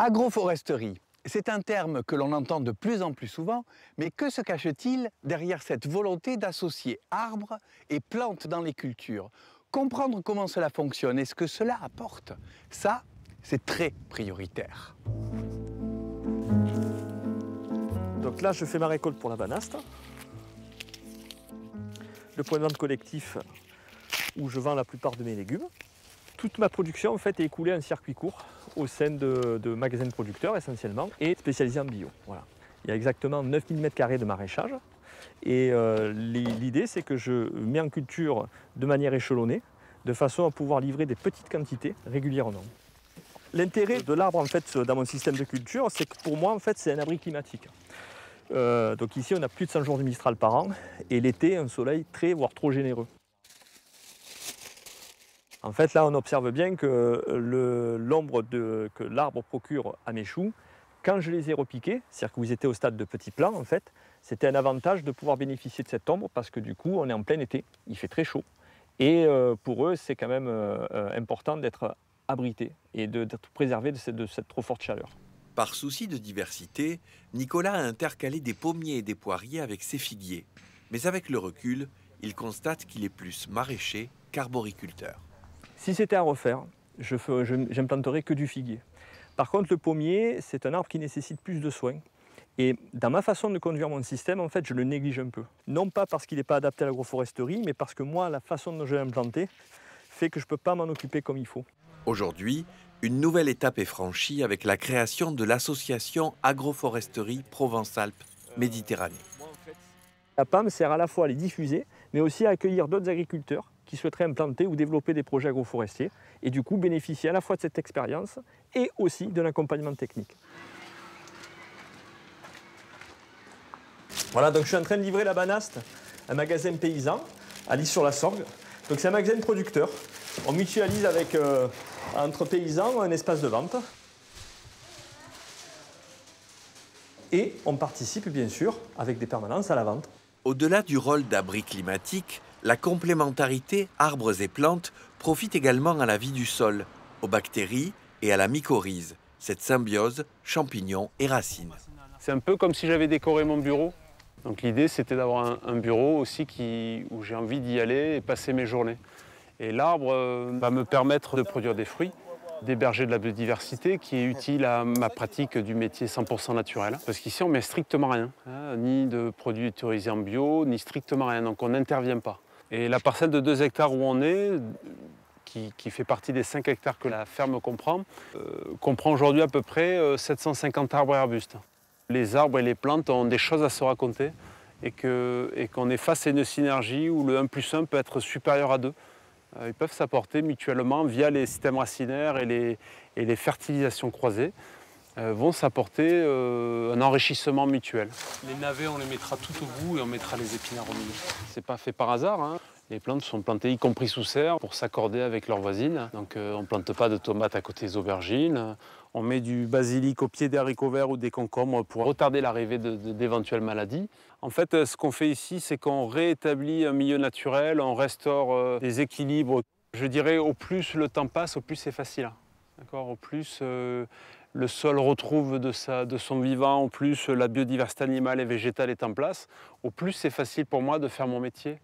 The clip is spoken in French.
Agroforesterie, c'est un terme que l'on entend de plus en plus souvent, mais que se cache-t-il derrière cette volonté d'associer arbres et plantes dans les cultures? Comprendre comment cela fonctionne et ce que cela apporte, ça, c'est très prioritaire. Donc là, je fais ma récolte pour la banaste. Le point de vente collectif où je vends la plupart de mes légumes. Toute ma production en fait, est écoulée en circuit court au sein de magasins de producteurs essentiellement et spécialisés en bio. Voilà. Il y a exactement 9000 m² de maraîchage et l'idée c'est que je mets en culture de manière échelonnée de façon à pouvoir livrer des petites quantités régulièrement. L'intérêt de l'arbre en fait, dans mon système de culture, c'est que pour moi en fait, c'est un abri climatique. Donc ici on a plus de 100 jours de Mistral par an et l'été un soleil très voire trop généreux. En fait, là, on observe bien que l'ombre que l'arbre procure à mes choux, quand je les ai repiqués, c'est-à-dire que vous étiez au stade de petits plants, en fait, c'était un avantage de pouvoir bénéficier de cette ombre parce que du coup, on est en plein été, il fait très chaud. Et pour eux, c'est quand même important d'être abrité et d'être préservé de cette trop forte chaleur. Par souci de diversité, Nicolas a intercalé des pommiers et des poiriers avec ses figuiers. Mais avec le recul, il constate qu'il est plus maraîcher qu'arboriculteur. Si c'était à refaire, je n'implanterais que du figuier. Par contre, le pommier, c'est un arbre qui nécessite plus de soins. Et dans ma façon de conduire mon système, en fait, je le néglige un peu. Non pas parce qu'il n'est pas adapté à l'agroforesterie, mais parce que moi, la façon dont je l'ai implanté fait que je ne peux pas m'en occuper comme il faut. Aujourd'hui, une nouvelle étape est franchie avec la création de l'association Agroforesterie Provence-Alpes-Méditerranée. La PAM sert à la fois à les diffuser, mais aussi à accueillir d'autres agriculteurs qui souhaiteraient implanter ou développer des projets agroforestiers et du coup bénéficier à la fois de cette expérience et aussi de l'accompagnement technique. Voilà, donc je suis en train de livrer la banaste à un magasin paysan à Lys-sur-la-Sorgue. Donc c'est un magasin producteur. On mutualise avec, entre paysans un espace de vente. Et on participe bien sûr avec des permanences à la vente. Au-delà du rôle d'abri climatique, la complémentarité arbres et plantes profite également à la vie du sol, aux bactéries et à la mycorhize, cette symbiose champignons et racines. C'est un peu comme si j'avais décoré mon bureau. Donc l'idée c'était d'avoir un bureau aussi où j'ai envie d'y aller et passer mes journées. Et l'arbre va me permettre de produire des fruits, d'héberger de la biodiversité qui est utile à ma pratique du métier 100% naturel. Parce qu'ici on ne met strictement rien, ni de produits autorisés en bio, ni strictement rien, donc on n'intervient pas. Et la parcelle de 2 hectares où on est, qui fait partie des 5 hectares que la ferme comprend aujourd'hui à peu près 750 arbres et arbustes. Les arbres et les plantes ont des choses à se raconter et qu'on est face à une synergie où le 1+1 peut être supérieur à 2. Ils peuvent s'apporter mutuellement via les systèmes racinaires et les fertilisations croisées, vont s'apporter un enrichissement mutuel. Les navets, on les mettra tout au bout et on mettra les épinards au milieu. C'est pas fait par hasard, hein. Les plantes sont plantées y compris sous serre pour s'accorder avec leurs voisines. Donc on ne plante pas de tomates à côté des aubergines. On met du basilic au pied des haricots verts ou des concombres pour retarder l'arrivée d'éventuelles maladies. En fait, ce qu'on fait ici, c'est qu'on réétablit un milieu naturel, on restaure des équilibres. Je dirais, au plus le temps passe, au plus c'est facile. Au plus le sol retrouve de son vivant, au plus la biodiversité animale et végétale est en place, au plus c'est facile pour moi de faire mon métier.